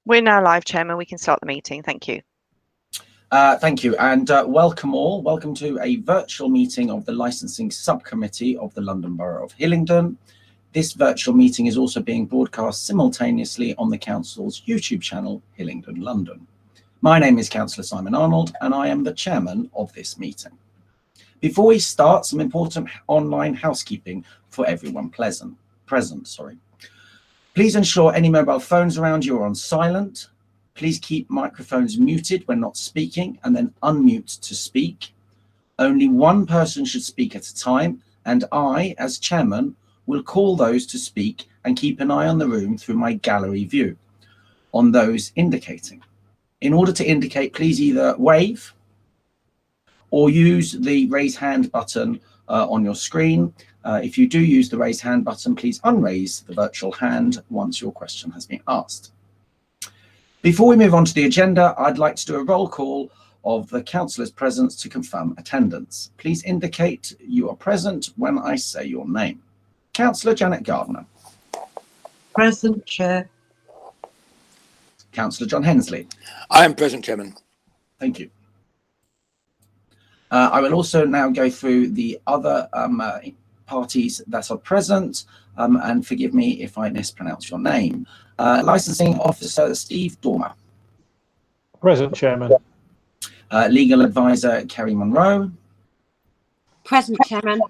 We're now live, Chairman. We can start the meeting. Thank you. Thank you, and welcome all. Welcome to a virtual meeting of the Licensing Subcommittee of the London Borough of Hillingdon. This virtual meeting is also being broadcast simultaneously on the Council's YouTube channel, Hillingdon London. My name is Councillor Simon Arnold, and I am the chairman of this meeting. Before we start, some important online housekeeping for everyone present. Please ensure any mobile phones around you are on silent. Please keep microphones muted when not speaking and then unmute to speak. Only one person should speak at a time, and I, as chairman, will call those to speak and keep an eye on the room through my gallery view on those indicating. In order to indicate, please either wave or use the raise hand button on your screen. If you do use the raise hand button, please unraise the virtual hand once your question has been asked. Before we move on to the agenda, I'd like to do a roll call of the councillors present to confirm attendance. Please indicate you are present when I say your name. Councillor Janet Gardner. Present, Chair. Councillor John Hensley. I am present, Chairman. Thank you. I will also now go through the other parties that are present, and forgive me if I mispronounce your name. Licensing Officer Steve Dormer. Present, Chairman. Legal Advisor Kerry Monroe. Present, Chairman.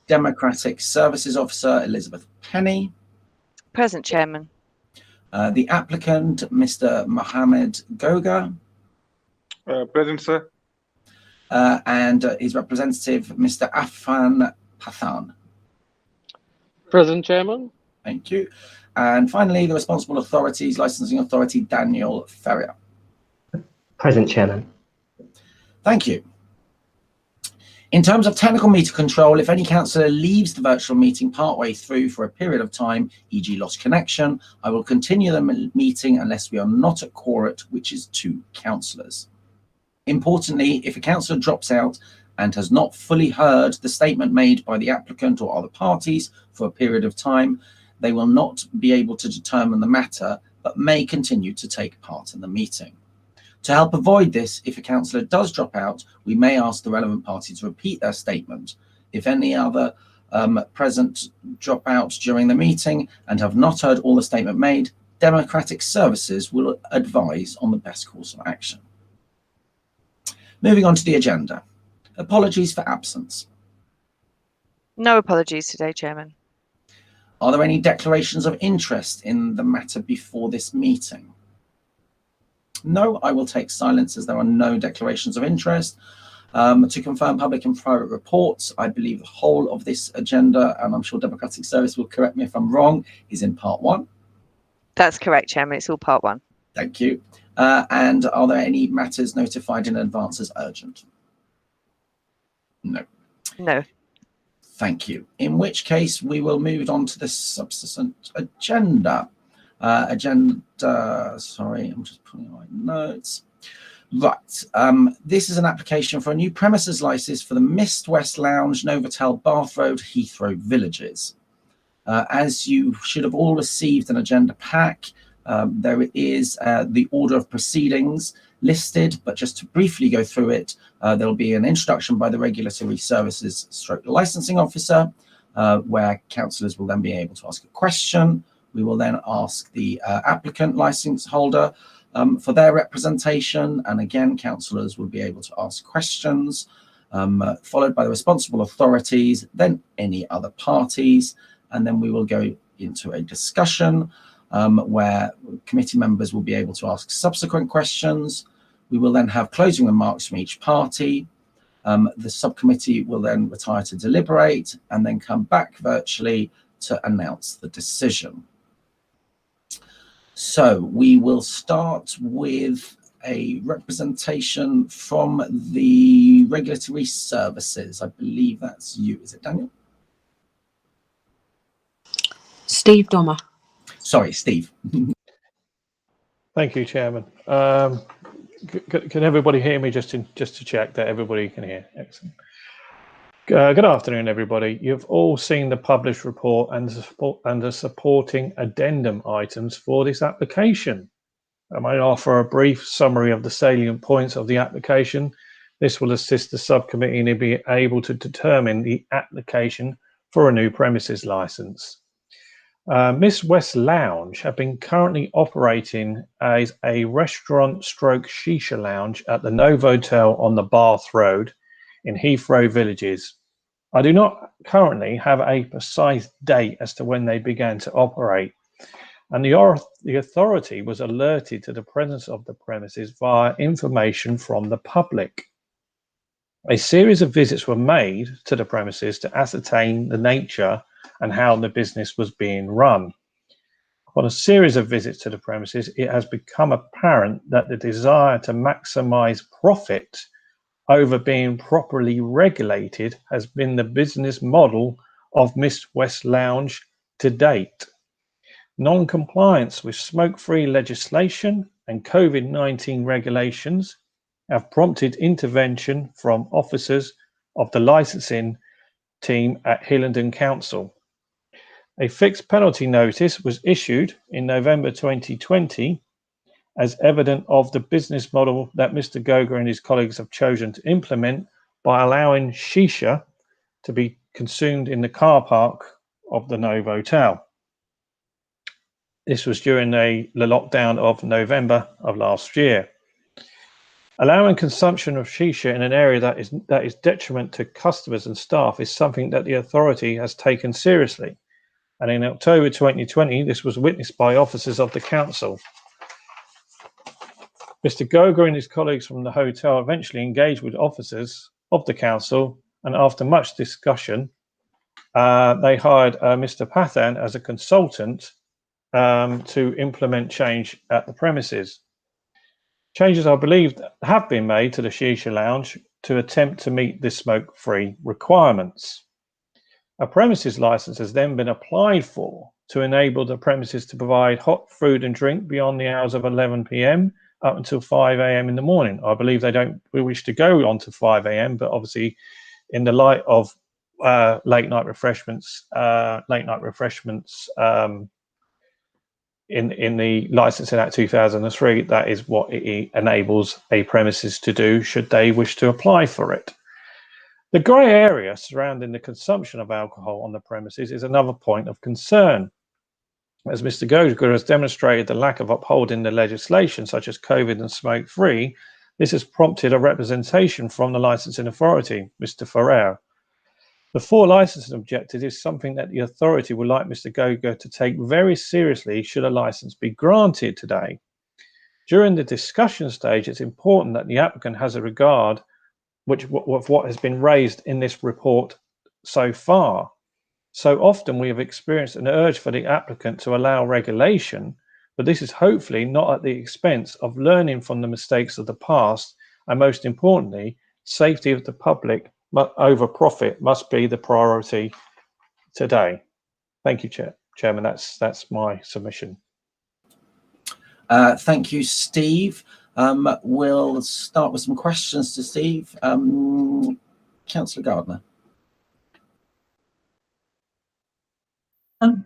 Democratic Services Officer Elizabeth Penny. Present, Chairman. The applicant, Mr. Mohammed Goga. Present, sir. And his representative, Mr. Afan Pathan. Present, Chairman. Thank you. And finally, the responsible authorities, licensing authority, Daniel Ferrier. Present, Chairman. Thank you. In terms of technical meter control, if any councillor leaves the virtual meeting partway through for a period of time, e.g. lost connection, I will continue the meeting unless we are not at quorum, which is 2 councillors. Importantly, if a councillor drops out and has not fully heard the statement made by the applicant or other parties for a period of time, they will not be able to determine the matter, but may continue to take part in the meeting. To help avoid this, if a councillor does drop out, we may ask the relevant party to repeat their statement. If any other present drop out during the meeting and have not heard all the statement made, Democratic Services will advise on the best course of action. Moving on to the agenda. Apologies for absence. No apologies today, Chairman. Are there any declarations of interest in the matter before this meeting? No, I will take silence as there are no declarations of interest. To confirm public and private reports, I believe the whole of this agenda, and I'm sure Democratic Service will correct me if I'm wrong, is in part 1. That's correct, Chairman. It's all part 1. Thank you. And are there any matters notified in advance as urgent? No. No. Thank you. In which case, we will move on to the subsequent agenda. Sorry, I'm just putting my notes. Right. This is an application for a new premises license for the Myst West Lounge, Novotel, Bath Road, Heathrow Villages. As you should have all received an agenda pack, there is the order of proceedings listed, but just to briefly go through it, there'll be an introduction by the Regulatory Services / Licensing Officer, where councillors will then be able to ask a question. We will then ask the applicant license holder for their representation, and again, councillors will be able to ask questions, followed by the responsible authorities, then any other parties, and then we will go into a discussion where committee members will be able to ask subsequent questions. We will then have closing remarks from each party. The subcommittee will then retire to deliberate and then come back virtually to announce the decision. So we will start with a representation from the Regulatory Services. I believe that's you. Is it Daniel? Steve Dormer. Sorry, Steve. Thank you, Chairman. Can everybody hear me just to check that everybody can hear? Excellent. Good afternoon, everybody. You've all seen the published report and the supporting addendum items for this application. I might offer a brief summary of the salient points of the application. This will assist the subcommittee in being able to determine the application for a new premises licence. Myst West Lounge have been currently operating as a restaurant stroke shisha lounge at the Novotel on the Bath Road in Heathrow Villages. I do not currently have a precise date as to when they began to operate, and the authority was alerted to the presence of the premises via information from the public. A series of visits were made to the premises to ascertain the nature and how the business was being run. On a series of visits to the premises, it has become apparent that the desire to maximise profit over being properly regulated has been the business model of Myst West Lounge to date. Non-compliance with smoke-free legislation and COVID-19 regulations have prompted intervention from officers of the licensing team at Hillingdon Council. A fixed penalty notice was issued in November 2020 as evidence of the business model that Mr. Goga and his colleagues have chosen to implement by allowing shisha to be consumed in the car park of the Novotel. This was during the lockdown of November of last year. Allowing consumption of shisha in an area that is detriment to customers and staff is something that the authority has taken seriously. And in October 2020, this was witnessed by officers of the council. Mr. Goga and his colleagues from the hotel eventually engaged with officers of the council, and after much discussion, they hired Mr. Pathan as a consultant to implement change at the premises. Changes, I believe, have been made to the shisha lounge to attempt to meet the smoke-free requirements. A premises license has then been applied for to enable the premises to provide hot food and drink beyond the hours of 11 p.m. up until 5 a.m. in the morning. I believe they don't wish to go on to 5 a.m., but obviously in the light of late night refreshments in the Licensing Act 2003, that is what it enables a premises to do should they wish to apply for it. The grey area surrounding the consumption of alcohol on the premises is another point of concern. As Mr. Goga has demonstrated the lack of upholding the legislation such as COVID and smoke-free, this has prompted a representation from the licensing authority, Mr. Ferrer. The 4 licensing objectives is something that the authority would like Mr. Goga to take very seriously should a license be granted today. During the discussion stage, it's important that the applicant has a regard of what has been raised in this report so far. So often we have experienced an urge for the applicant to allow regulation, but this is hopefully not at the expense of learning from the mistakes of the past, and most importantly, safety of the public over profit must be the priority today. Thank you, Chairman. That's my submission. Thank you, Steve. We'll start with some questions to Steve. Councillor Gardner.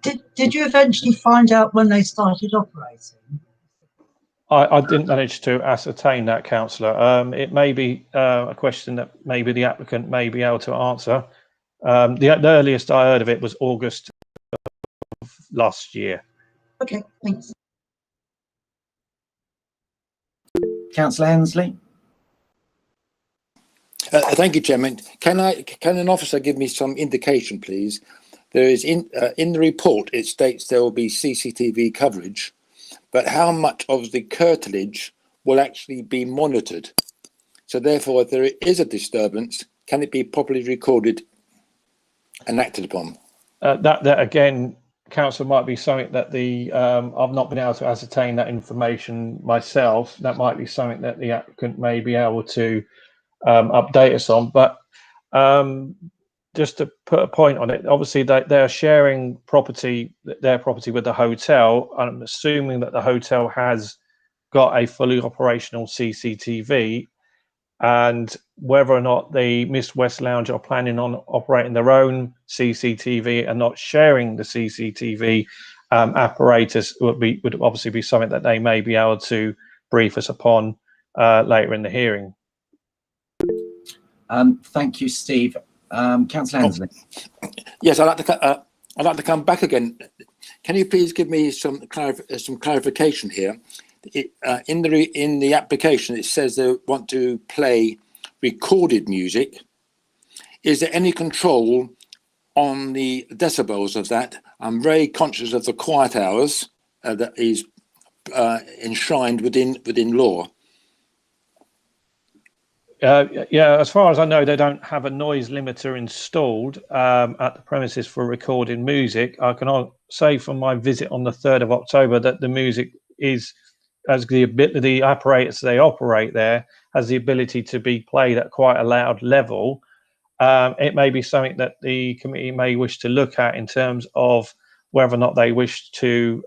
Did you eventually find out when they started operating? I didn't manage to ascertain that, Councillor. It may be a question that maybe the applicant may be able to answer. The earliest I heard of it was August of last year. Okay, thanks. Councillor Hensley. Thank you, Chairman. Can an officer give me some indication, please? There is in the report it states there will be CCTV coverage, but how much of the curtilage will actually be monitored? So therefore, if there is a disturbance, can it be properly recorded and acted upon? That again, Council, might be something that I've not been able to ascertain that information myself. That might be something that the applicant may be able to update us on. But just to put a point on it, obviously they're sharing their property with the hotel. I'm assuming that the hotel has got a fully operational CCTV, and whether or not the Myst West Lounge are planning on operating their own CCTV and not sharing the CCTV apparatus would obviously be something that they may be able to brief us upon later in the hearing. Thank you, Steve. Councillor Hensley. Yes, I'd like to come back again. Can you please give me some clarification here? In the application, it says they want to play recorded music. Is there any control on the decibels of that? I'm very conscious of the quiet hours that is enshrined within law. Yeah, as far as I know, they don't have a noise limiter installed at the premises for recording music. I can say from my visit on the 3rd of October that the music is, as the apparatus they operate there, has the ability to be played at quite a loud level. It may be something that the committee may wish to look at in terms of whether or not they wish to,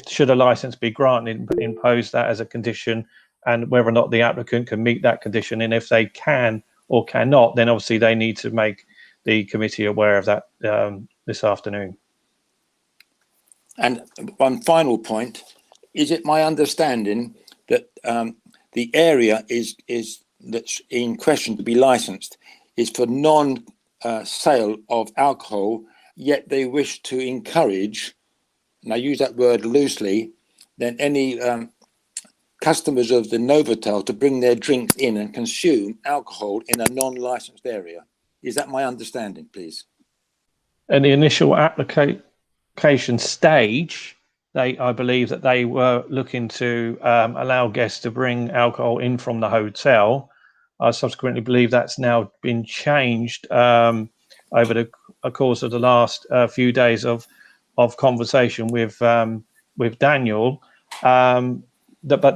should a license be granted, impose that as a condition, and whether or not the applicant can meet that condition. And if they can or cannot, then obviously they need to make the committee aware of that this afternoon. And one final point, is it my understanding that the area that's in question to be licensed is for non-sale of alcohol, yet they wish to encourage, and I use that word loosely, then any customers of the Novotel to bring their drinks in and consume alcohol in a non-licensed area. Is that my understanding, please? In the initial application stage, I believe that they were looking to allow guests to bring alcohol in from the hotel. I subsequently believe that's now been changed over the course of the last few days of conversation with Daniel. But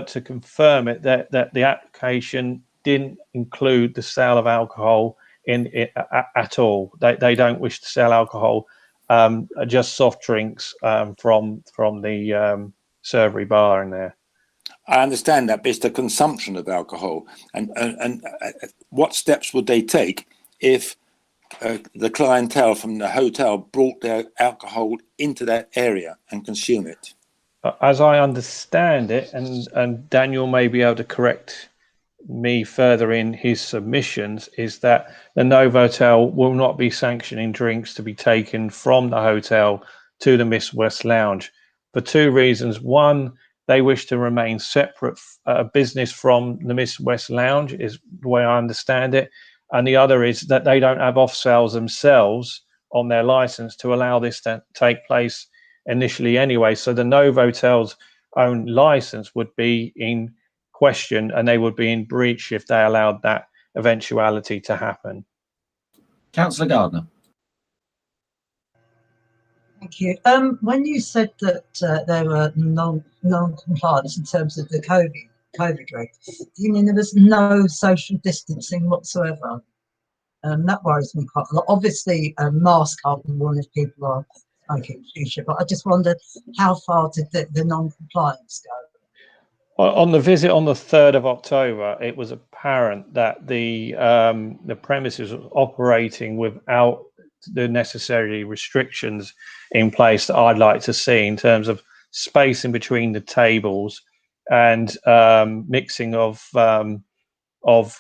to confirm it, that the application didn't include the sale of alcohol in it at all. They don't wish to sell alcohol, just soft drinks from the servery bar in there. I understand that, but it's the consumption of alcohol. And what steps would they take if the clientele from the hotel brought their alcohol into that area and consume it? As I understand it, and Daniel may be able to correct me further in his submissions, is that the Novotel will not be sanctioning drinks to be taken from the hotel to the Myst West Lounge for two reasons. One, they wish to remain separate business from the Myst West Lounge, is the way I understand it. And the other is that they don't have off sales themselves on their license to allow this to take place initially anyway. So the Novotel's own license would be in question, and they would be in breach if they allowed that eventuality to happen. Councillor Gardner. Thank you. When you said that there were non-compliance in terms of the COVID rate, do you mean there was no social distancing whatsoever? That worries me quite a lot. Obviously, masks can't be worn if people are smoking in the future, but I just wondered how far did the non-compliance go? On the visit on the 3rd of October, it was apparent that the premises was operating without the necessary restrictions in place that I'd like to see in terms of space in between the tables and mixing of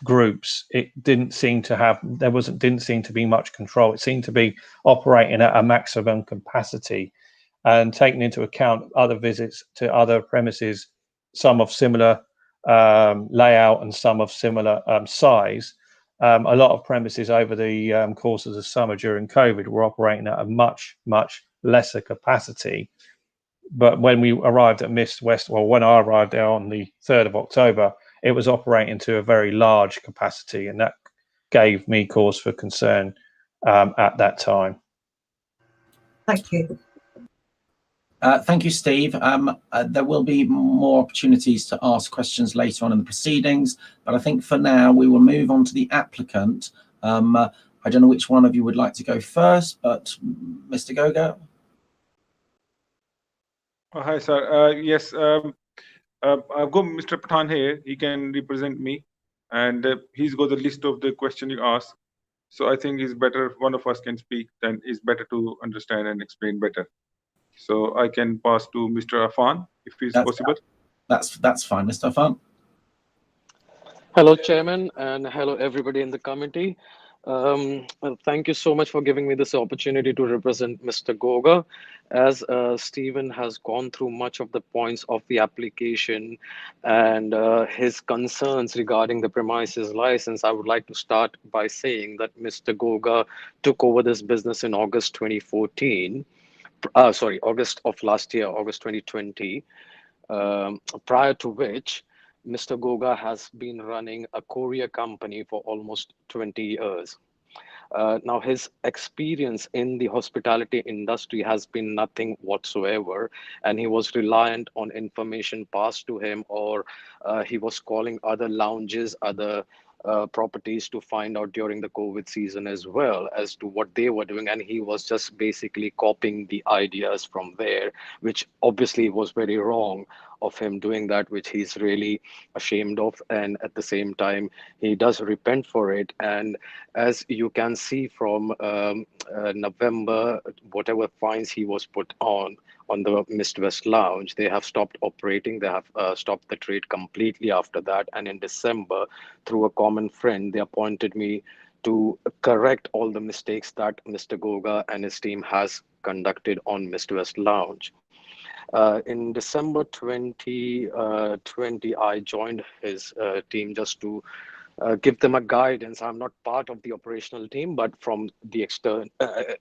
groups. It didn't seem to have, didn't seem to be much control. It seemed to be operating at a maximum capacity, and taking into account other visits to other premises, some of similar layout and some of similar size. A lot of premises over the course of the summer during COVID were operating at a much lesser capacity. But when we arrived at Myst West, well, when I arrived there on the 3rd of October, it was operating to a very large capacity, and that gave me cause for concern at that time. Thank you. Thank you, Steve. There will be more opportunities to ask questions later on in the proceedings, but I think for now we will move on to the applicant. I don't know which one of you would like to go first, but Mr. Goga. Hi, sir. Yes, I've got Mr. Pathan here. He can represent me, and he's got the list of the question you asked. So I think it's better one of us can speak, then it's better to understand and explain better. So I can pass to Mr. Afan, if it's possible. That's fine, Mr. Afan. Hello, Chairman, and hello, everybody in the committee. Well, thank you so much for giving me this opportunity to represent Mr. Goga. As Stephen has gone through much of the points of the application and his concerns regarding the premises license, I would like to start by saying that Mr. Goga took over this business in August 2014. August of last year, August 2020, prior to which Mr. Goga has been running a courier company for almost 20 years. Now, his experience in the hospitality industry has been nothing whatsoever, and he was reliant on information passed to him, or he was calling other lounges, other properties to find out during the COVID season as well as to what they were doing. And he was just basically copying the ideas from there, which obviously was very wrong of him doing that, which he's really ashamed of. And at the same time, he does repent for it. And as you can see from November, whatever fines he was put on the Myst West Lounge, they have stopped operating. They have stopped the trade completely after that. And in December, through a common friend, they appointed me to correct all the mistakes that Mr. Goga and his team has conducted on Myst West Lounge. In December 2020, I joined his team just to give them a guidance. I'm not part of the operational team, but from the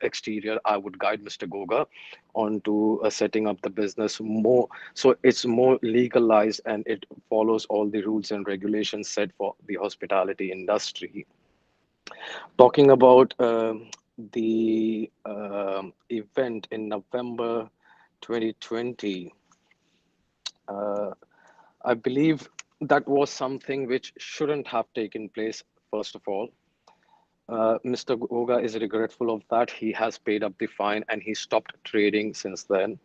exterior, I would guide Mr. Goga onto setting up the business more. So it's more legalized and it follows all the rules and regulations set for the hospitality industry. Talking about the event in November 2020, I believe that was something which shouldn't have taken place, first of all. Mr. Goga is regretful of that. He has paid up the fine and he stopped trading since then.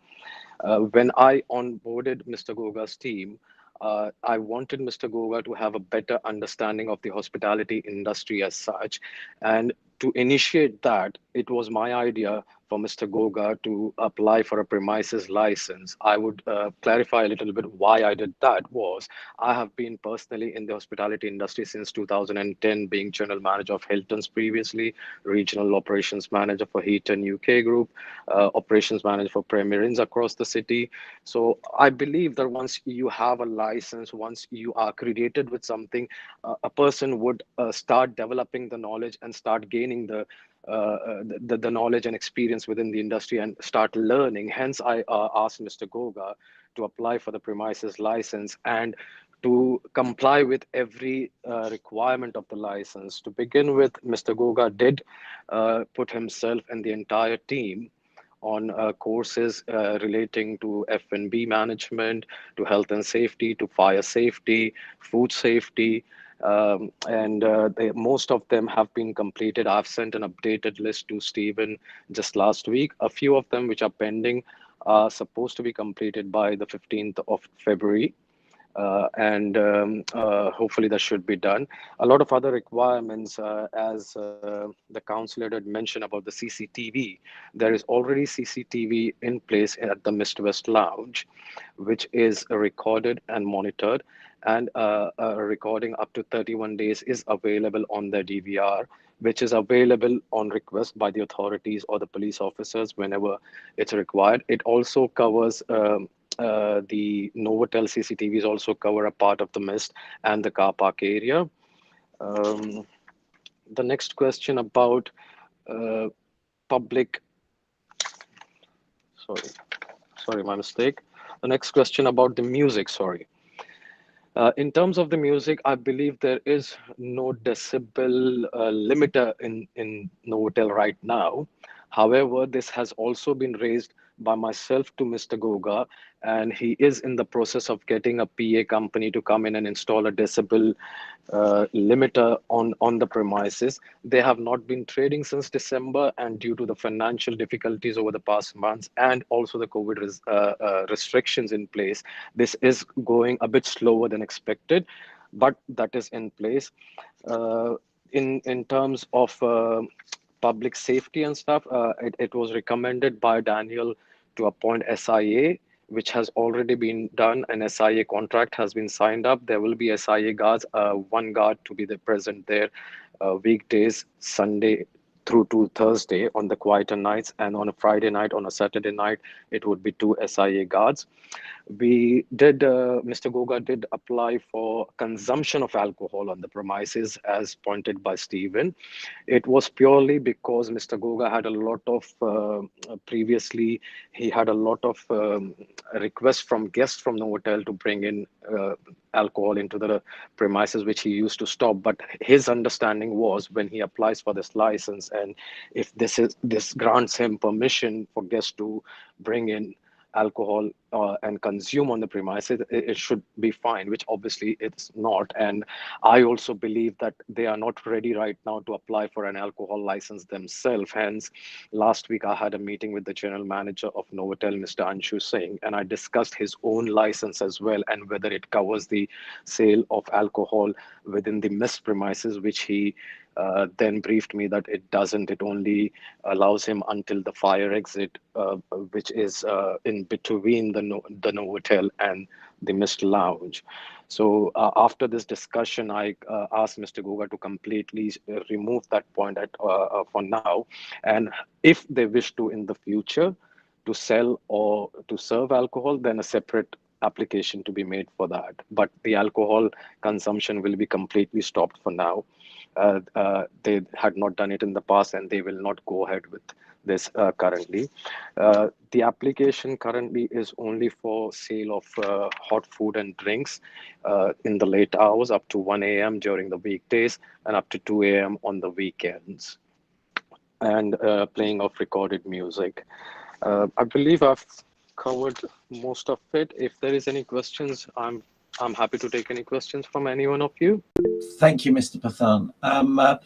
When I onboarded Mr. Goga's team, I wanted Mr. Goga to have a better understanding of the hospitality industry as such. And to initiate that, it was my idea for Mr. Goga to apply for a premises license. I would clarify a little bit why I did that was I have been personally in the hospitality industry since 2010, being general manager of Hilton's previously, regional operations manager for Heaton UK Group, operations manager for Premier Inns across the city. So I believe that once you have a license, once you are accredited with something, a person would start developing the knowledge and start gaining the knowledge and experience within the industry and start learning. Hence, I asked Mr. Goga to apply for the premises license and to comply with every requirement of the license. To begin with, Mr. Goga did put himself and the entire team on courses relating to F&B management, to health and safety, to fire safety, food safety, and most of them have been completed. I've sent an updated list to Stephen just last week. A few of them which are pending are supposed to be completed by the 15th of February. And hopefully that should be done. A lot of other requirements, as the councillor had mentioned about the CCTV, there is already CCTV in place at the Myst West Lounge, which is recorded and monitored, and a recording up to 31 days is available on the DVR, which is available on request by the authorities or the police officers whenever it's required. It also covers the Novotel CCTVs also cover a part of the Myst and the car park area. The next question about public, sorry, my mistake. The next question about the music, sorry. In terms of the music, I believe there is no decibel limiter in Novotel right now. However, this has also been raised by myself to Mr. Goga, and he is in the process of getting a PA company to come in and install a decibel limiter on the premises. They have not been trading since December, and due to the financial difficulties over the past months and also the COVID restrictions in place, this is going a bit slower than expected, but that is in place. in terms of public safety and stuff, it was recommended by Daniel to appoint SIA, which has already been done. An SIA contract has been signed up. There will be SIA guards, one guard to be present there weekdays, Sunday through to Thursday on the quieter nights, and on a Friday night, on a Saturday night, it would be 2 SIA guards. We did, Mr. Goga did apply for consumption of alcohol on the premises as pointed by Stephen. It was purely because Mr. Goga had a lot of, previously, he had a lot of requests from guests from the hotel to bring in alcohol into the premises, which he used to stop. But his understanding was when he applies for this license, and if this grants him permission for guests to bring in alcohol and consume on the premises, it should be fine, which obviously it's not. And I also believe that they are not ready right now to apply for an alcohol license themselves. Hence, last week I had a meeting with the general manager of Novotel, Mr. Anshu Singh, and I discussed his own license as well and whether it covers the sale of alcohol within the Myst premises, which he then briefed me that it doesn't. It only allows him until the fire exit, which is in between the Novotel and the Myst lounge. So after this discussion, I asked Mr. Goga to completely remove that point for now. And if they wish to in the future to sell or to serve alcohol, then a separate application to be made for that. But the alcohol consumption will be completely stopped for now. They had not done it in the past, and they will not go ahead with this currently. The application currently is only for sale of hot food and drinks in the late hours up to 1 a.m. during the weekdays and up to 2 a.m. on the weekends, and playing of recorded music. I believe I've covered most of it. If there is any questions, I'm happy to take any questions from any one of you. Thank you, Mr. Pathan.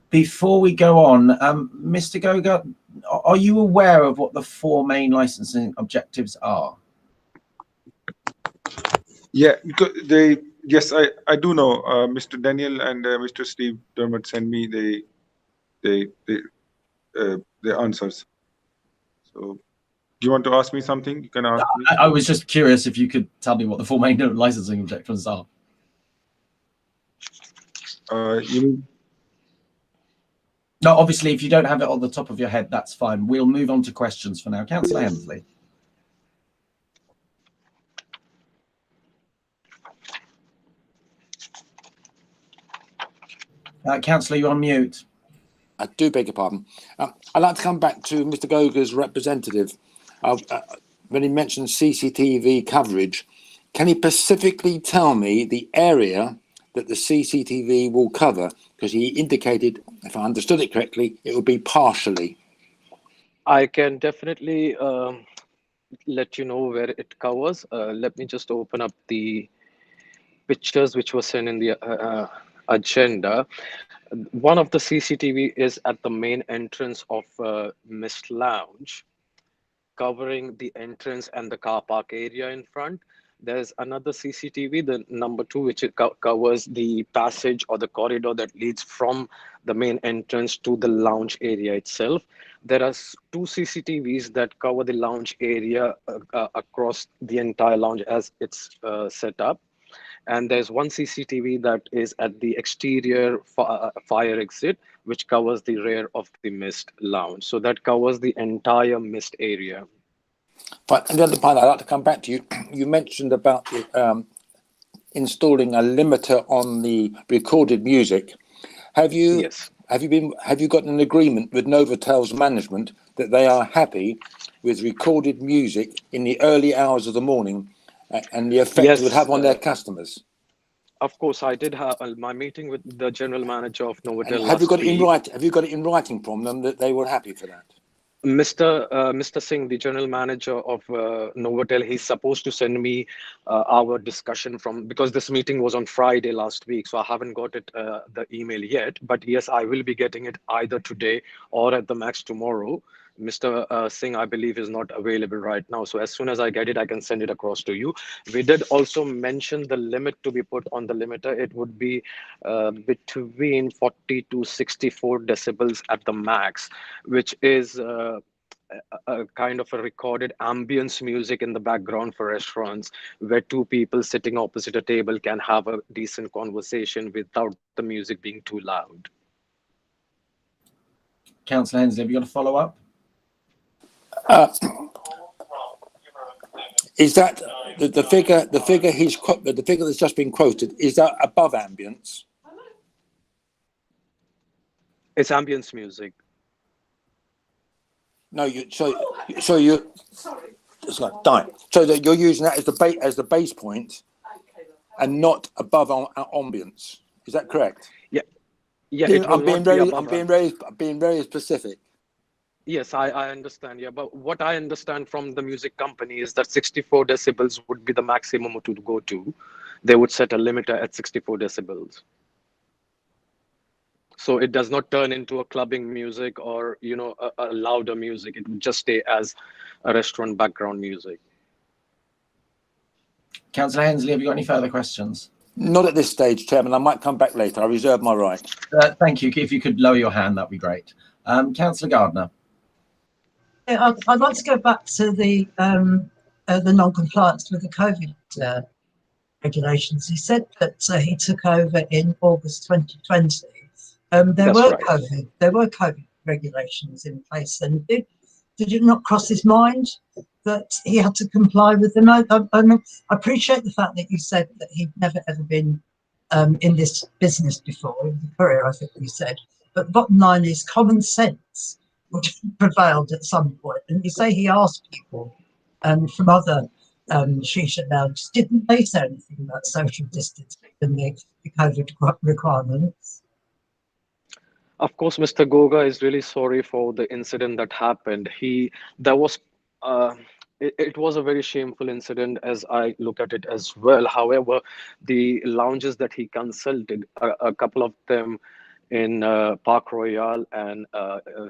Before we go on, Mr. Goga, are you aware of what the 4 main licensing objectives are? Yeah, because yes, I do know. Mr. Daniel and Mr. Steve Dermott sent me the answers. So, do you want to ask me something? You can ask me. I was just curious if you could tell me what the 4 main licensing objectives are. You mean? No, obviously, if you don't have it on the top of your head, that's fine. We'll move on to questions for now. Councillor Hemsley. Councillor, you're on mute. I do beg your pardon. I'd like to come back to Mr. Goga's representative. When he mentioned CCTV coverage, can he specifically tell me the area that the CCTV will cover? Because he indicated, if I understood it correctly, it would be partially. I can definitely let you know where it covers. Let me just open up the pictures which were sent in the agenda. One of the CCTV is at the main entrance of Myst Lounge, covering the entrance and the car park area in front. There's another CCTV, the number 2, which covers the passage or the corridor that leads from the main entrance to the lounge area itself. There are 2 CCTVs that cover the lounge area across the entire lounge as it's set up. And there's 1 CCTV that is at the exterior fire exit, which covers the rear of the Myst lounge. So that covers the entire Myst area. But the other part I'd like to come back to you. You mentioned about installing a limiter on the recorded music. Have you? Yes. Have you got an agreement with Novotel's management that they are happy with recorded music in the early hours of the morning and the effect it would have on their customers? Of course, I did have my meeting with the general manager of Novotel. Have you got it in writing? Have you got it in writing from them that they were happy for that? Mr. Singh, the general manager of Novotel, he's supposed to send me our discussion because this meeting was on Friday last week, so I haven't got it the email yet. But yes, I will be getting it either today or at the max tomorrow. Mr. Singh, I believe, is not available right now. So as soon as I get it, I can send it across to you. We did also mention the limit to be put on the limiter. It would be between 40 to 64 decibels at the max, which is a kind of a recorded ambience music in the background for restaurants, where two people sitting opposite a table can have a decent conversation without the music being too loud. Councillor Hensley, have you got a follow up? Is that the figure? The figure the figure that's just been quoted, is that above ambience? It's ambience music. No, so you. It's like dying. So that you're using that as the base point, and not above ambience. Is that correct? Yeah. Yeah. I'm being very specific. Yes, I understand. Yeah, but what I understand from the music company is that 64 decibels would be the maximum to go to. They would set a limiter at 64 decibels. So it does not turn into a clubbing music or, you know, a louder music. It would just stay as a restaurant background music. Councillor Hensley, have you got any further questions? Not at this stage, Chairman. I might come back later. I reserve my right. Thank you. If you could lower your hand, that'd be great. Councillor Gardner. Yeah, I'd like to go back to the non-compliance with the COVID regulations. He said that he took over in August 2020. There were COVID regulations in place, and did it not cross his mind that he had to comply with them? I appreciate the fact that you said that he'd never ever been in this business before, in the career, I think you said. But bottom line is common sense would have prevailed at some point. And you say he asked people from other shisha lounges, didn't they say anything about social distancing and the COVID requirements? Of course, Mr. Goga is really sorry for the incident that happened. It was a very shameful incident as I look at it as well. However, the lounges that he consulted, a couple of them in Park Royal and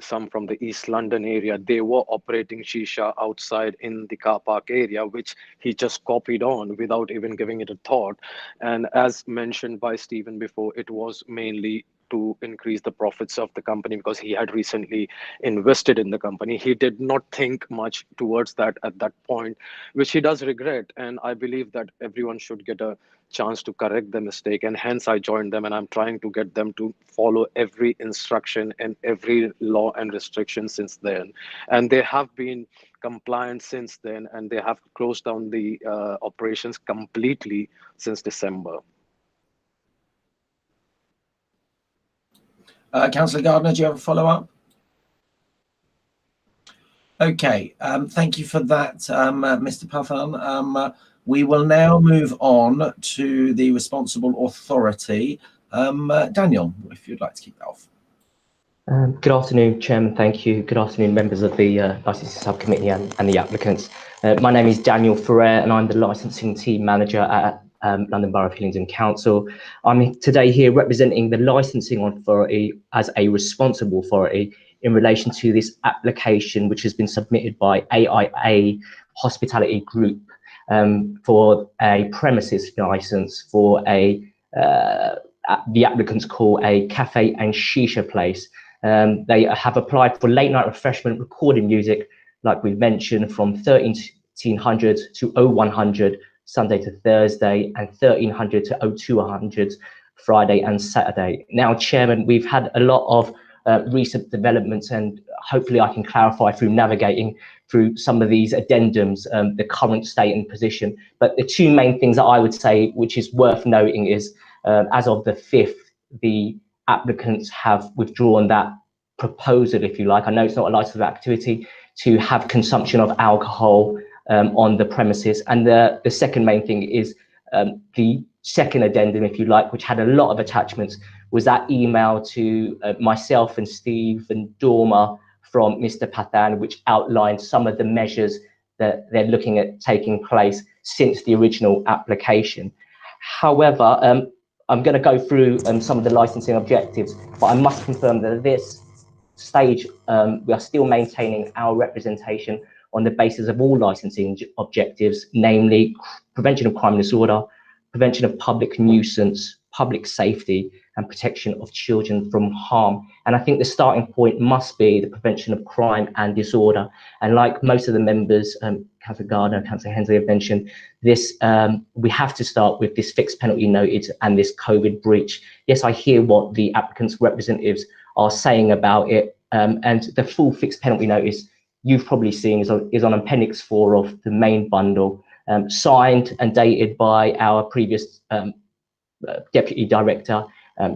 some from the East London area, they were operating shisha outside in the car park area, which he just copied on without even giving it a thought. And as mentioned by Stephen before, it was mainly to increase the profits of the company because he had recently invested in the company. He did not think much towards that at that point, which he does regret. And I believe that everyone should get a chance to correct the mistake. And hence I joined them, and I'm trying to get them to follow every instruction and every law and restriction since then. And they have been compliant since then, and they have closed down the operations completely since December. Councillor Gardner, do you have a follow-up? Okay, thank you for that, Mr. Pathan. We will now move on to the responsible authority. Daniel, if you'd like to kick that off. Good afternoon, Chairman. Thank you. Good afternoon, members of the Licensing Subcommittee and the applicants. My name is Daniel Ferrer, and I'm the Licensing Team Manager at London Borough of Hillingdon Council. I'm today here representing the Licensing Authority as a responsible authority in relation to this application which has been submitted by AIA Hospitality Group for a premises licence for the applicants call a cafe and shisha place. They have applied for late night refreshment recording music, like we've mentioned, from 1300 to 0100 Sunday to Thursday, and 1300 to 0200 Friday and Saturday. Now, Chairman, we've had a lot of recent developments, and hopefully I can clarify through navigating through some of these addendums the current state and position. But the two main things that I would say, which is worth noting, is as of the 5th, the applicants have withdrawn that proposal, if you like. I know it's not a license of activity to have consumption of alcohol on the premises. And the second main thing is the second addendum, if you like, which had a lot of attachments, was that email to myself and Steve and Dorma from Mr. Pathan, which outlined some of the measures that they're looking at taking place since the original application. However, I'm going to go through some of the licensing objectives, but I must confirm that this stage, we are still maintaining our representation on the basis of all licensing objectives, namely prevention of crime and disorder, prevention of public nuisance, public safety, and protection of children from harm. And I think the starting point must be the prevention of crime and disorder. And like most of the members, Councillor Gardner, Councillor Hensley have mentioned, this we have to start with this fixed penalty notice and this COVID breach. Yes, I hear what the applicants' representatives are saying about it, and the full fixed penalty notice you've probably seen is on Appendix 4 of the main bundle, signed and dated by our previous Deputy Director,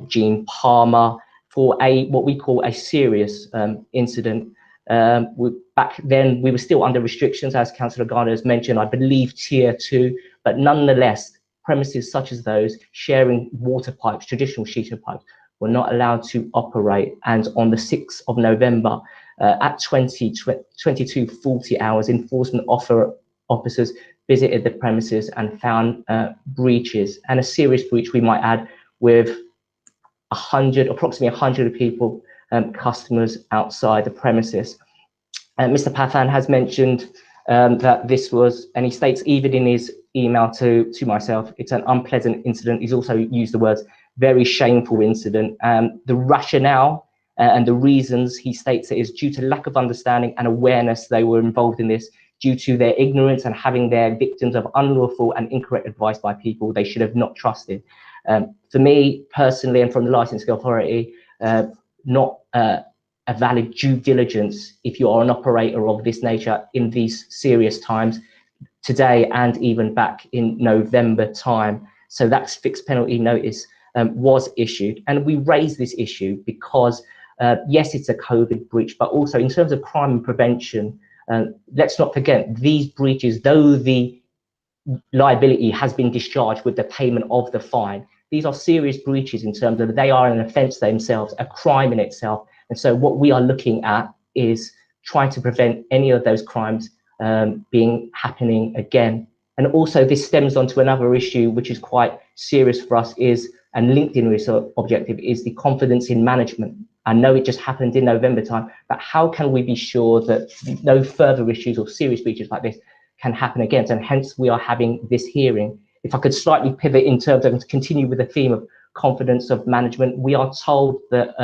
Jean Palmer, for what we call a serious incident. Back then, we were still under restrictions, as Councillor Gardner has mentioned, I believe Tier 2, but nonetheless, premises such as those sharing water pipes, traditional sheeted pipes, were not allowed to operate. And on the 6th of November, at 22:40 hours, enforcement officers visited the premises and found breaches, and a serious breach, we might add, with approximately 100 people, customers outside the premises. Mr. Pathan has mentioned that this was, and he states even in his email to myself, it's an unpleasant incident. He's also used the words very shameful incident. The rationale and the reasons he states it is due to lack of understanding and awareness they were involved in this, due to their ignorance and having their victims of unlawful and incorrect advice by people they should have not trusted. For me personally, and from the licensing authority, not a valid due diligence if you are an operator of this nature in these serious times, today and even back in November time. So that's fixed penalty notice was issued, and we raised this issue because yes, it's a COVID breach, but also in terms of crime and prevention, let's not forget these breaches, though the liability has been discharged with the payment of the fine, these are serious breaches in terms of they are an offence themselves, a crime in itself. And so what we are looking at is trying to prevent any of those crimes happening again. And also this stems onto another issue which is quite serious for us, and linked in this objective, is the confidence in management. I know it just happened in November time, but how can we be sure that no further issues or serious breaches like this can happen again? And hence we are having this hearing. If I could slightly pivot in terms of, to continue with the theme of confidence of management, we are told that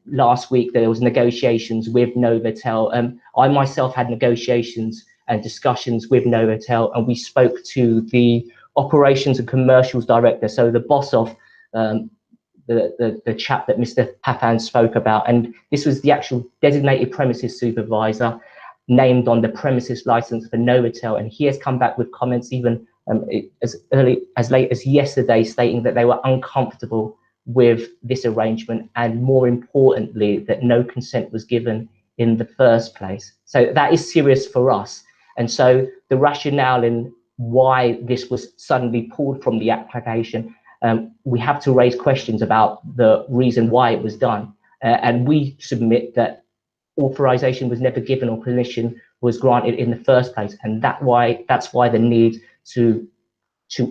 last week there was negotiations with Novotel. I myself had negotiations and discussions with Novotel, and we spoke to the operations and commercials director, so the boss of the chap that Mr. Pathan spoke about, and this was the actual designated premises supervisor named on the premises license for Novotel, and he has come back with comments even as late as yesterday, stating that they were uncomfortable with this arrangement, and more importantly, that no consent was given in the first place. So that is serious for us. And so the rationale in why this was suddenly pulled from the application, we have to raise questions about the reason why it was done. And we submit that authorization was never given or permission was granted in the first place. And that's why the need to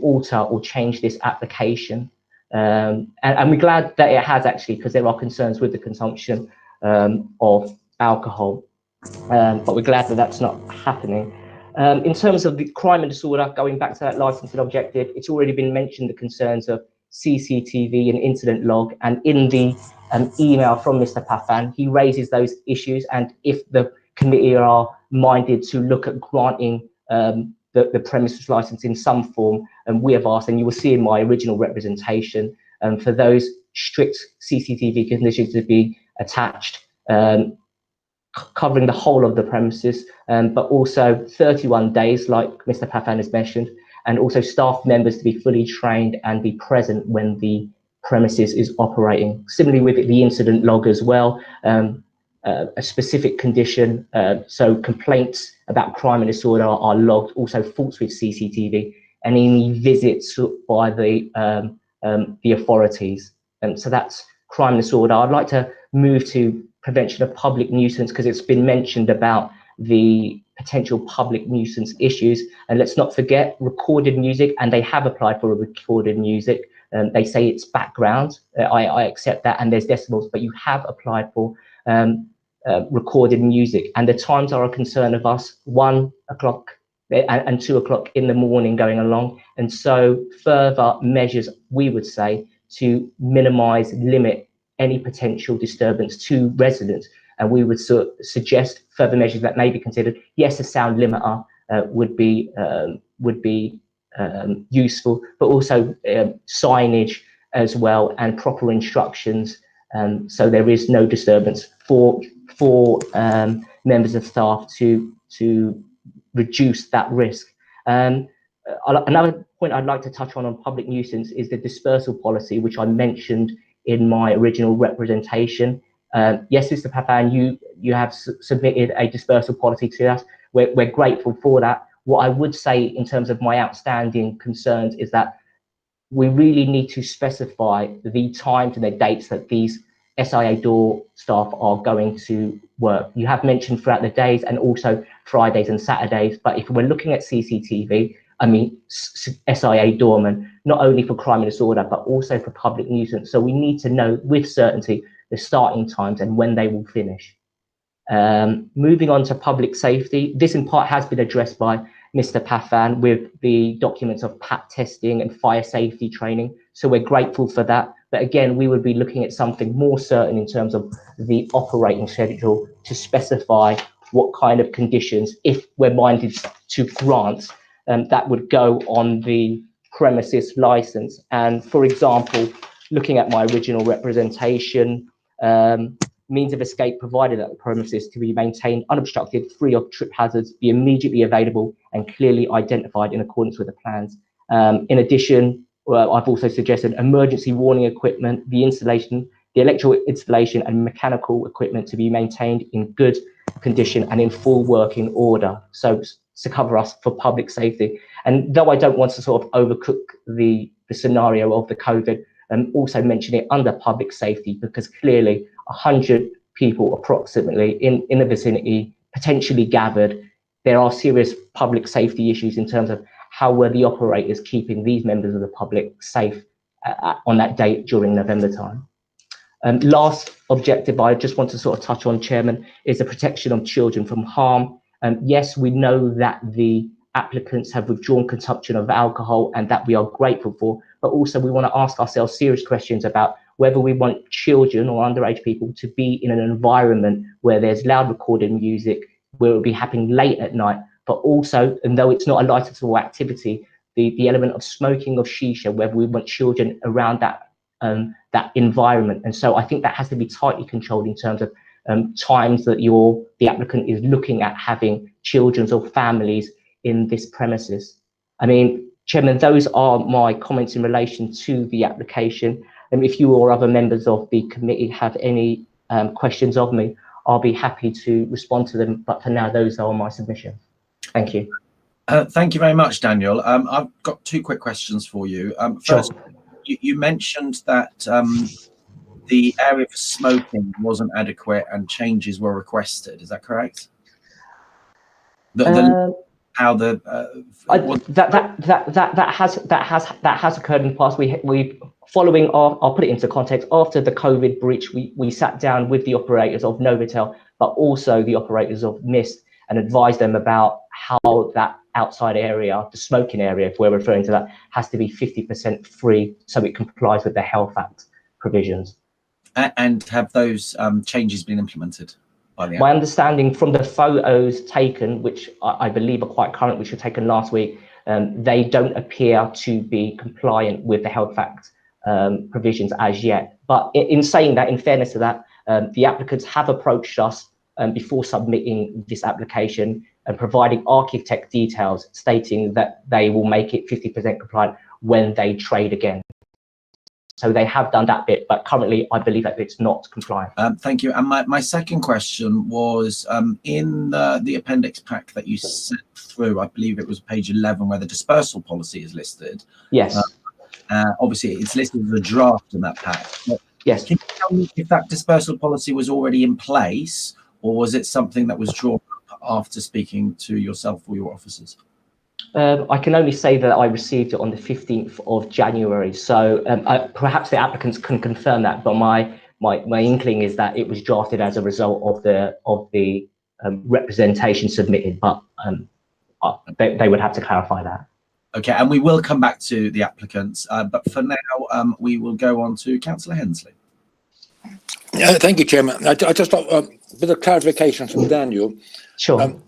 alter or change this application. And we're glad that it has, actually, because there are concerns with the consumption of alcohol. But we're glad that that's not happening. In terms of the crime and disorder, going back to that licensing objective, it's already been mentioned the concerns of CCTV and incident log, and in the email from Mr. Pathan, he raises those issues, and if the committee are minded to look at granting the premises license in some form, and we have asked, and you will see in my original representation, for those strict CCTV conditions to be attached, covering the whole of the premises, but also 31 days, like Mr. Pathan has mentioned, and also staff members to be fully trained and be present when the premises is operating. Similarly with the incident log as well, a specific condition, so complaints about crime and disorder are logged, also faults with CCTV, and any visits by the authorities. So that's crime and disorder. I'd like to move to prevention of public nuisance, because it's been mentioned about the potential public nuisance issues. And let's not forget recorded music, and they have applied for a recorded music. They say it's background. I accept that, and there's decibels, but you have applied for recorded music, and the times are a concern of us, 1 o'clock and 2 o'clock in the morning going along. And so further measures, we would say, to minimise, limit any potential disturbance to residents. And we would suggest further measures that may be considered. Yes, a sound limiter would be useful, but also signage as well, and proper instructions, so there is no disturbance for members of staff to reduce that risk. Another point I'd like to touch on public nuisance is the dispersal policy, which I mentioned in my original representation. Yes, Mr. Papan, you have submitted a dispersal policy to us. We're grateful for that. What I would say in terms of my outstanding concerns is that we really need to specify the times and the dates that these SIA door staff are going to work. You have mentioned throughout the days and also Fridays and Saturdays, but if we're looking at CCTV, I mean SIA doormen, not only for crime and disorder, but also for public nuisance. So we need to know with certainty the starting times and when they will finish. Moving on to public safety, this in part has been addressed by Mr. Paffan with the documents of PAT testing and fire safety training. So we're grateful for that. But again, we would be looking at something more certain in terms of the operating schedule to specify what kind of conditions, if we're minded to grant, that would go on the premises license. And for example, looking at my original representation, means of escape provided at the premises to be maintained unobstructed, free of trip hazards, be immediately available and clearly identified in accordance with the plans. In addition, I've also suggested emergency warning equipment, the electrical installation and mechanical equipment to be maintained in good condition and in full working order, so to cover us for public safety. And though I don't want to sort of overcook the scenario of the COVID, also mention it under public safety, because clearly 100 people approximately in the vicinity potentially gathered. There are serious public safety issues in terms of how were the operators keeping these members of the public safe on that date during November time. Last objective I just want to sort of touch on, Chairman, is the protection of children from harm. Yes, we know that the applicants have withdrawn consumption of alcohol, and that we are grateful for, but also we want to ask ourselves serious questions about whether we want children or underage people to be in an environment where there's loud recorded music, where it will be happening late at night, but also, and though it's not a licensable activity, the element of smoking of shisha, whether we want children around that environment. And so I think that has to be tightly controlled in terms of times that the applicant is looking at having children or families in this premises. I mean, Chairman, those are my comments in relation to the application. And if you or other members of the committee have any questions of me, I'll be happy to respond to them. But for now, those are my submissions. Thank you. Thank you very much, Daniel. I've got two quick questions for you. First, Sure. you mentioned that the area for smoking wasn't adequate and changes were requested. Is that correct? That has occurred in the past. We following I'll put it into context. After the COVID breach, we sat down with the operators of Novotel, but also the operators of Myst, and advised them about how that outside area, the smoking area, if we're referring to that, has to be 50% free, so it complies with the Health Act provisions. And have those changes been implemented? My understanding from the photos taken, which I believe are quite current, which were taken last week, they don't appear to be compliant with the Health Act provisions as yet. But in saying that, in fairness to that, the applicants have approached us before submitting this application and providing architect details stating that they will make it 50% compliant when they trade again. So they have done that bit, but currently I believe that it's not compliant. Thank you. And my second question was in the appendix pack that you sent through, I believe it was page 11, where the dispersal policy is listed. Yes. Obviously, it's listed as a draft in that pack. Yes. Can you tell me if that dispersal policy was already in place, or was it something that was drawn up after speaking to yourself or your officers? I can only say that I received it on the 15th of January. So perhaps the applicants can confirm that, but my my inkling is that it was drafted as a result of the representation submitted, but they would have to clarify that. Okay, and we will come back to the applicants, but for now, we will go on to Councillor Hensley. Thank you, Chairman. I just got a bit of clarification from Daniel. Sure.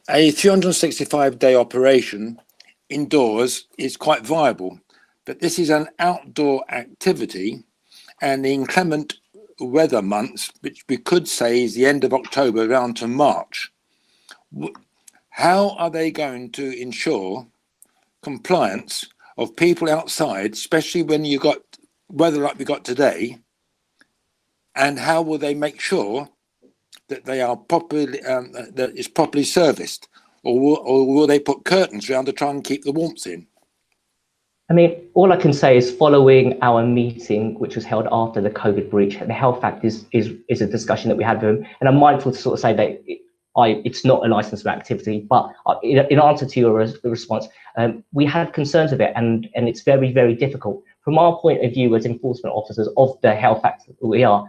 A 365-day operation indoors is quite viable, but this is an outdoor activity, and the inclement weather months, which we could say is the end of October around to March, how are they going to ensure compliance of people outside, especially when you got weather like we got today? And how will they make sure that they are properly that it's properly serviced, or will they put curtains around to try and keep the warmth in? I mean, all I can say is following our meeting, which was held after the COVID breach, the Health Act is a discussion that we had with them, and I'm mindful to sort of say that it's not a licensed activity, but in answer to your response, we had concerns of it, and it's very, very difficult. From our point of view as enforcement officers of the Health Act that we are,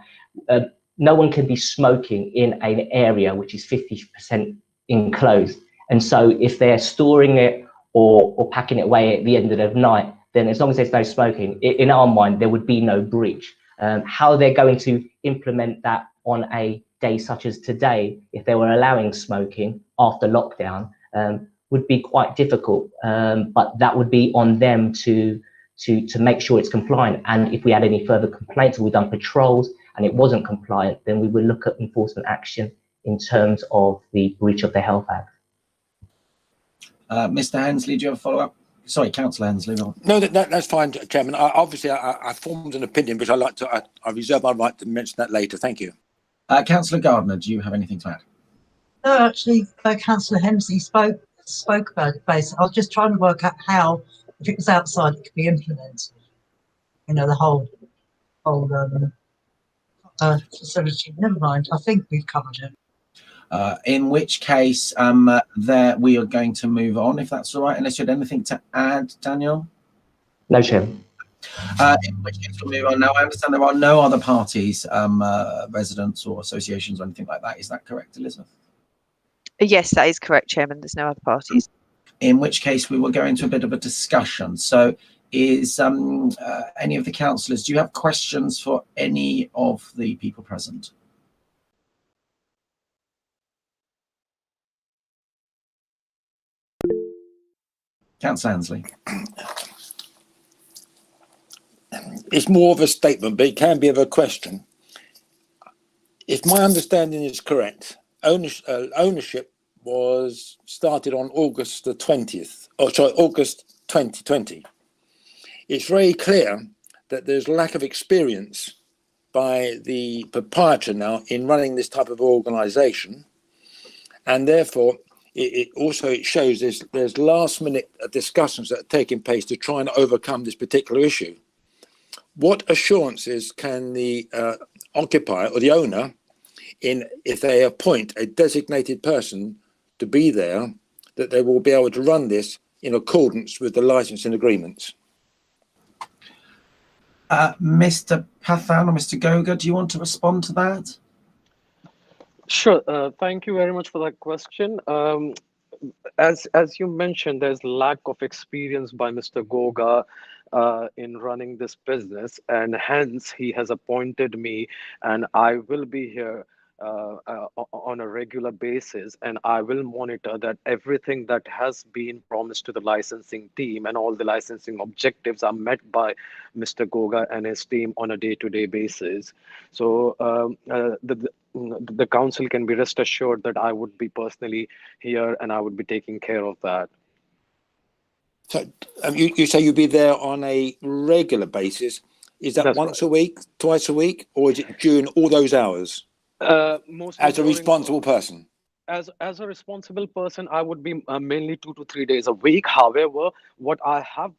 no one can be smoking in an area which is 50% enclosed. And so if they're storing it or packing it away at the end of the night, then as long as there's no smoking, in our mind, there would be no breach. How they're going to implement that on a day such as today, if they were allowing smoking after lockdown, would be quite difficult. But that would be on them to make sure it's compliant. And if we had any further complaints, or we've done patrols and it wasn't compliant, then we would look at enforcement action in terms of the breach of the Health Act. Mr. Hensley, do you have a follow-up? Sorry, Councillor Hensley. No, that's fine, Chairman. I formed an opinion, which I reserve my right to mention that later. Thank you. Councillor Gardner, do you have anything to add? No, actually, Councillor Hensley spoke about it. Basically, I was just trying to work out how, if it was outside, it could be implemented. You know, the whole facility. Never mind. I think we've covered it. In which case, we are going to move on, if that's all right, unless you had anything to add, Daniel? No, Chairman. In which case we'll move on. Now, I understand there are no other parties, residents or associations or anything like that. Is that correct, Elizabeth? Yes, that is correct, Chairman. There's no other parties. In which case we will go into a bit of a discussion. So is any of the councillors, do you have questions for any of the people present? Councillor Hensley. It's more of a statement, but it can be of a question. If my understanding is correct, ownership was started on August the 20th, August 2020. It's very clear that there's lack of experience by the proprietor now in running this type of organisation, and therefore it also shows there's last minute discussions that are taking place to try and overcome this particular issue. What assurances can the occupier or the owner, if they appoint a designated person to be there, that they will be able to run this in accordance with the licensing agreements? Mr. Pathan or Mr. Goga, do you want to respond to that? Sure. Thank you very much for that question. As you mentioned, there's lack of experience by Mr. Goga in running this business, and hence he has appointed me, and I will be here on a regular basis, and I will monitor that everything that has been promised to the licensing team and all the licensing objectives are met by Mr. Goga and his team on a day-to-day basis. So the council can be rest assured that I would be personally here and I would be taking care of that. So you say you'll be there on a regular basis. Is that That's once right. a week, twice a week, or is it during all those hours? Mostly As a during- responsible person? As a responsible person, I would be mainly 2 to 3 days a week. However, what I have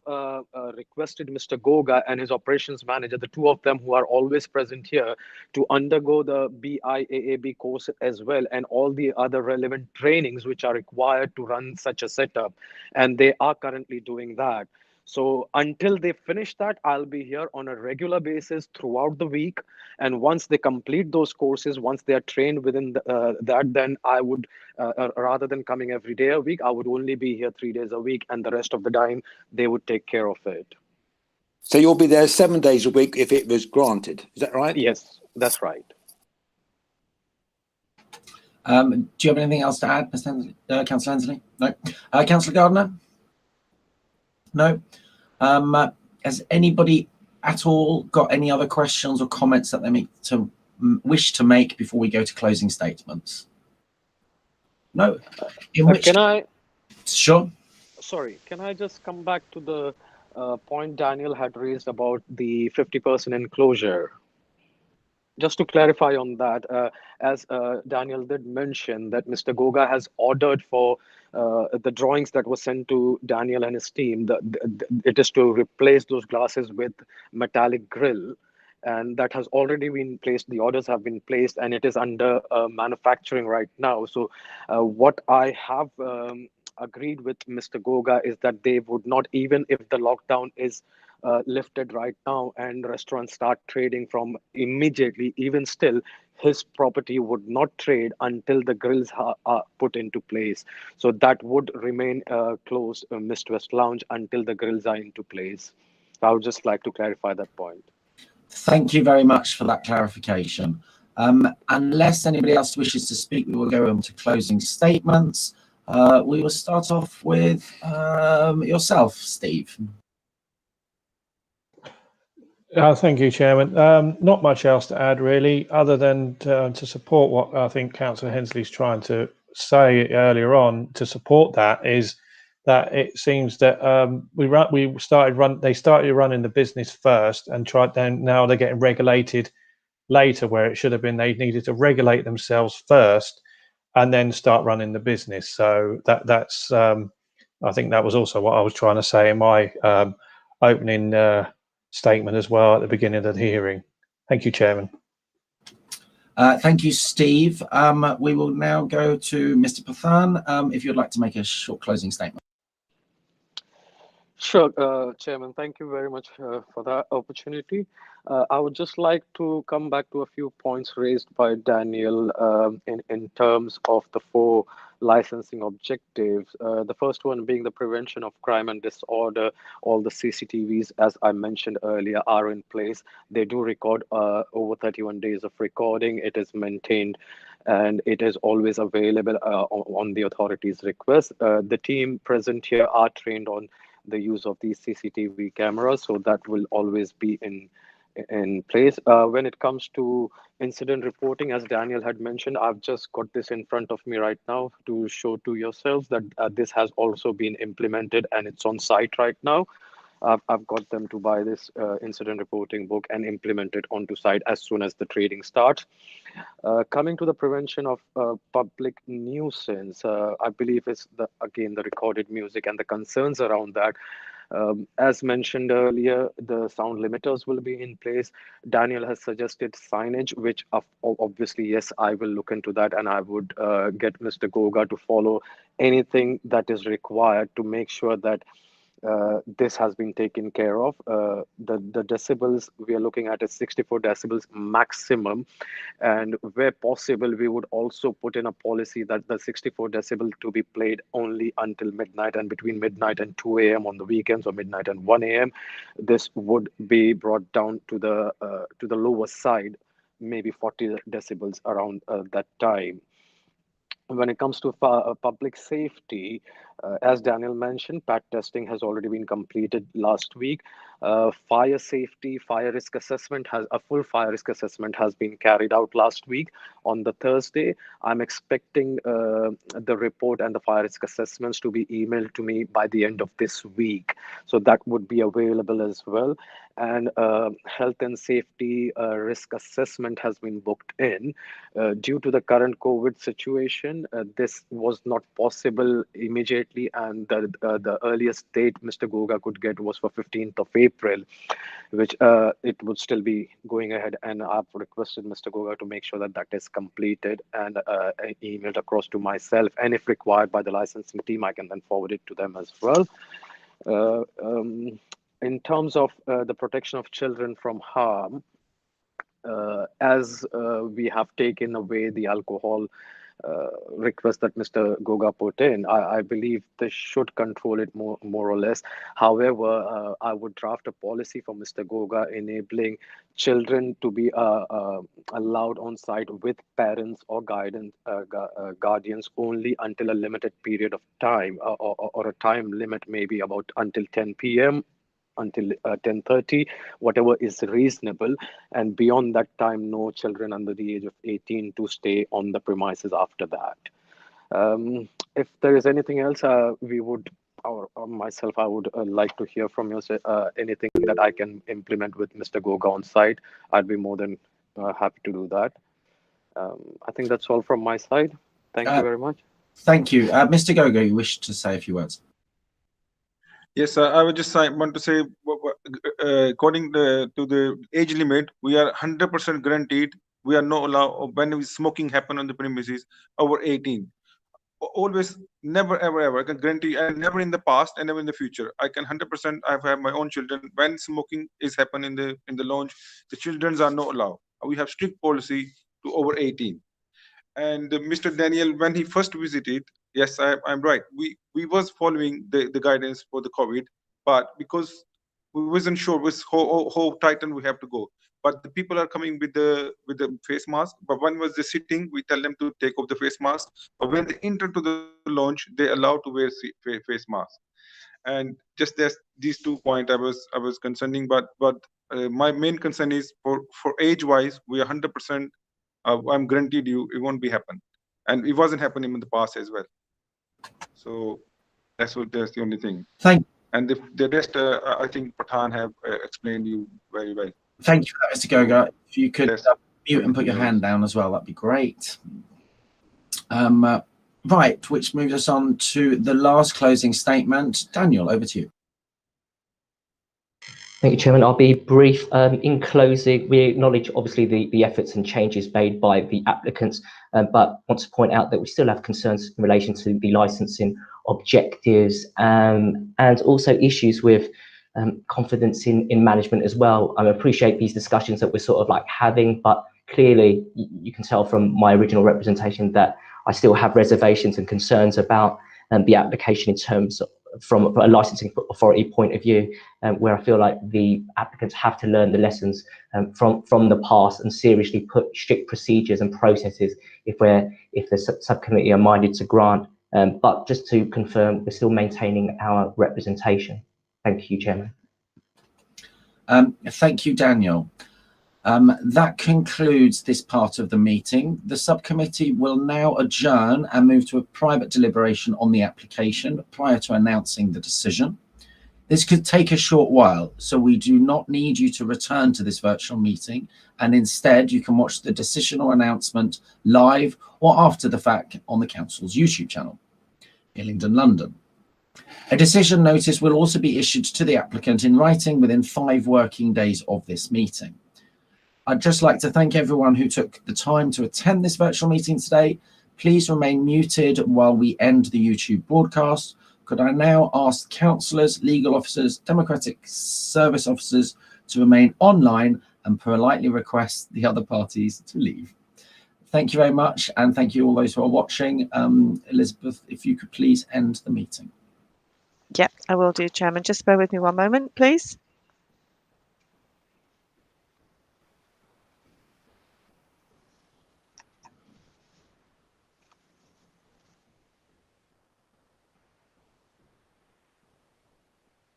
requested Mr. Goga and his operations manager, the two of them who are always present here, to undergo the BIAAB course as well, and all the other relevant trainings which are required to run such a setup. And they are currently doing that. So until they finish that, I'll be here on a regular basis throughout the week. And once they complete those courses, once they are trained within that, then I would, rather than coming every day a week, I would only be here 3 days a week, and the rest of the time they would take care of it. So you'll be there 7 days a week if it was granted. Is that right? Yes, that's right. Do you have anything else to add, Councillor Hensley? No. Councillor Gardner? No. Has anybody at all got any other questions or comments that they wish to make before we go to closing statements? No. Sure. Sorry, can I just come back to the point Daniel had raised about the 50% enclosure? Just to clarify on that, as Daniel did mention that Mr. Goga has ordered for the drawings that were sent to Daniel and his team, it is to replace those glasses with metallic grill. And that has already been placed. The orders have been placed, and it is under manufacturing right now. So what I have agreed with Mr. Goga is that they would not, even if the lockdown is lifted right now and restaurants start trading from immediately, even still, his property would not trade until the grills are put into place. So that would remain closed, Myst West Lounge, until the grills are into place. I would just like to clarify that point. Thank you very much for that clarification. Unless anybody else wishes to speak, we will go on to closing statements. We will start off with yourself, Steve. Thank you, Chairman. Not much else to add, really, other than to support what I think Councillor Hensley's trying to say earlier on. To support that is that it seems that they started running the business first and now they're getting regulated later, where it should have been they needed to regulate themselves first and then start running the business. So that's I think that was also what I was trying to say in my opening statement as well at the beginning of the hearing. Thank you, Chairman. Thank you, Steve. We will now go to Mr. Pathan, if you'd like to make a short closing statement. Sure, Chairman, thank you very much for that opportunity. I would just like to come back to a few points raised by Daniel in terms of the 4 licensing objectives. The first one being the prevention of crime and disorder. All the CCTVs, as I mentioned earlier, are in place. They do record over 31 days of recording. It is maintained and it is always available on the authority's request. The team present here are trained on the use of these CCTV cameras, so that will always be in place. When it comes to incident reporting, as Daniel had mentioned, I've just got this in front of me right now to show to yourselves that this has also been implemented and it's on site right now. I've got them to buy this incident reporting book and implement it onto site as soon as the trading starts. Coming to the prevention of public nuisance, I believe it's again the recorded music and the concerns around that. As mentioned earlier, the sound limiters will be in place. Daniel has suggested signage, which obviously, yes, I will look into that, and I would get Mr. Goga to follow anything that is required to make sure that this has been taken care of. The decibels we are looking at is 64 decibels maximum, and where possible we would also put in a policy that the 64 decibel to be played only until midnight, and between midnight and 2 a.m. on the weekends, or midnight and 1 a.m. this would be brought down to the lower side, maybe 40 decibels around that time. When it comes to public safety, as Daniel mentioned, PAT testing has already been completed last week. Fire safety, fire risk assessment a full fire risk assessment has been carried out last week on the Thursday. I'm expecting the report and the fire risk assessments to be emailed to me by the end of this week. So that would be available as well. And health and safety risk assessment has been booked in. Due to the current COVID situation, this was not possible immediately, and the earliest date Mr. Goga could get was for 15th of April, which it would still be going ahead, and I've requested Mr. Goga to make sure that that is completed and emailed across to myself, and if required by the licensing team, I can then forward it to them as well. In terms of the protection of children from harm, as we have taken away the alcohol request that Mr. Goga put in, I believe this should control it more or less. However, I would draft a policy for Mr. Goga enabling children to be allowed on site with parents or guardians only until a limited period of time, or a time limit, maybe about until 10 p.m. until 10:30, whatever is reasonable, and beyond that time, no children under the age of 18 to stay on the premises after that. If there is anything else, we would, or myself, I would like to hear from you. Anything that I can implement with Mr. Goga on site, I'd be more than happy to do that. I think that's all from my side. Thank you very much. Thank you. Mr. Goga, you wish to say a few words? Yes, I would just want to say, according to the age limit, we are 100% guaranteed. We are not allowed, when smoking happen on the premises, over 18. Always, never, ever, I can guarantee, and never in the past and never in the future. I can 100%. I have my own children. When smoking is happen in the lounge, the children are not allowed. We have strict policy to over 18. And Mr. Daniel, when he first visited, yes, I'm right. We was following the guidance for the COVID, but because we wasn't sure how tighten we have to go. But the people are coming with the face mask. But when was the sitting, we tell them to take off the face mask. But when they enter to the lounge, they allowed to wear face mask. And just these 2 points I was concerning. But my main concern is for age wise, we are 100%. I'm guaranteed you it won't be happen, and it wasn't happening in the past as well. So that's the only thing. And the rest, I think Pathan have explained you very well. Thank you for that, Mr. Goga. If you could mute and put your hand down as well, that'd be great. Right, which moves us on to the last closing statement. Daniel, over to you. Thank you, Chairman. I'll be brief. In closing, we acknowledge obviously the efforts and changes made by the applicants, but want to point out that we still have concerns in relation to the licensing objectives, and also issues with confidence in management as well. I appreciate these discussions that we're sort of like having, but clearly you can tell from my original representation that I still have reservations and concerns about the application in terms of from a licensing authority point of view, where I feel like the applicants have to learn the lessons from the past and seriously put strict procedures and processes if the subcommittee are minded to grant. But just to confirm, we're still maintaining our representation. Thank you, Chairman. Thank you, Daniel. That concludes this part of the meeting. The subcommittee will now adjourn and move to a private deliberation on the application prior to announcing the decision. This could take a short while, so we do not need you to return to this virtual meeting, and instead you can watch the decisional announcement live or after the fact on the Council's YouTube channel, Hillingdon, London. A decision notice will also be issued to the applicant in writing within 5 working days of this meeting. I'd just like to thank everyone who took the time to attend this virtual meeting today. Please remain muted while we end the YouTube broadcast. Could I now ask councillors, legal officers, democratic service officers to remain online and politely request the other parties to leave. Thank you very much, and thank you all those who are watching. Elizabeth, if you could please end the meeting. Yeah, I will do, Chairman. Just bear with me one moment, please.